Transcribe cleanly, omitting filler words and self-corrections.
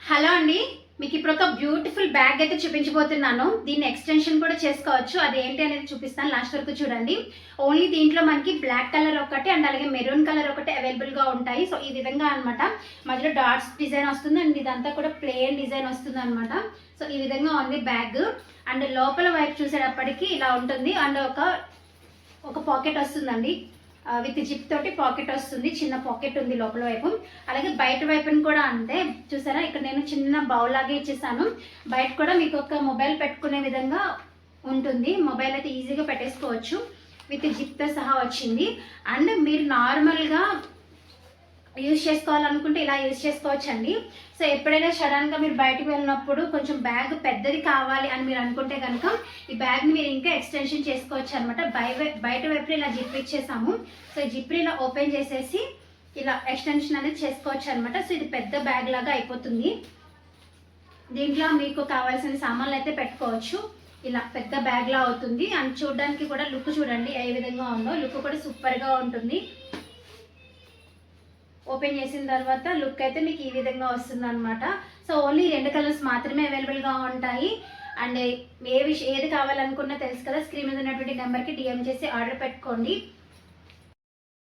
Hello అండి, మీకు ఇప్పుడు ఒక బ్యూటిఫుల్ బ్యాగ్ అయితే చూపించబోతున్నాను. దీన్ని ఎక్స్టెన్షన్ కూడా చేసుకోవచ్చు. అది ఏంటి అనేది చూపిస్తాను, లాస్ట్ వరకు చూడండి. ఓన్లీ దీంట్లో మనకి బ్లాక్ కలర్ ఒకటి అండ్ అలాగే మెరూన్ కలర్ ఒకటి అవైలబుల్గా ఉంటాయి. సో ఈ విధంగా అనమాట. మధ్యలో డాట్స్ డిజైన్ వస్తుంది అండ్ ఇదంతా కూడా ప్లెయిన్ డిజైన్ వస్తుంది అనమాట. సో ఈ విధంగా ఉంది బ్యాగ్. అండ్ లోపల వైపు చూసేటప్పటికి ఇలా ఉంటుంది అండ్ ఒక పాకెట్ వస్తుందండి. విత్ జిప్ తోటి పాకెట్ వస్తుంది, చిన్న పాకెట్ ఉంది లోపల వైపు. అలాగే బయట వైపుని కూడా అంతే. చూసారా, ఇక్కడ నేను చిన్న బౌల్ లాగా ఇచ్చేసాను. బయట కూడా మీకు ఒక మొబైల్ పెట్టుకునే విధంగా ఉంటుంది. మొబైల్ అయితే ఈజీగా పెట్టేసుకోవచ్చు. విత్ జిప్తో సహా వచ్చింది. అండ్ మీరు నార్మల్గా యూజ్ చేసుకోవాలనుకుంటే ఇలా యూజ్ చేసుకోవచ్చు అండి. సో ఎప్పుడైనా సడన్గా మీరు బయటకు వెళ్ళినప్పుడు కొంచెం బ్యాగ్ పెద్దది కావాలి అని మీరు అనుకుంటే కనుక ఈ బ్యాగ్ని మీరు ఇంకా ఎక్స్టెన్షన్ చేసుకోవచ్చు అనమాట. బయట వైపు ఇలా జిప్ ఇచ్చేసాము. సో ఈ జిప్ని ఇలా ఓపెన్ చేసేసి ఇలా ఎక్స్టెన్షన్ అనేది చేసుకోవచ్చు అనమాట. సో ఇది పెద్ద బ్యాగ్ లాగా అయిపోతుంది. దీంట్లో మీకు కావాల్సిన సామాన్లు అయితే పెట్టుకోవచ్చు. ఇలా పెద్ద బ్యాగ్ లా అవుతుంది. అండ్ చూడడానికి కూడా లుక్ చూడండి ఏ విధంగా ఉందో. లుక్ కూడా సూపర్గా ఉంటుంది. ఓపెన్ చేసిన తర్వాత లుక్ అయితే మీకు ఈ విధంగా వస్తుంది అనమాట. సో ఓన్లీ 2 కలర్స్ మాత్రమే అవైలబుల్గా ఉంటాయి. అండ్ ఏది కావాలనుకున్నా తెలుసు కదా, స్క్రీన్ మీద ఉన్నటువంటి నెంబర్కి డిఎం చేసి ఆర్డర్ పెట్టుకోండి.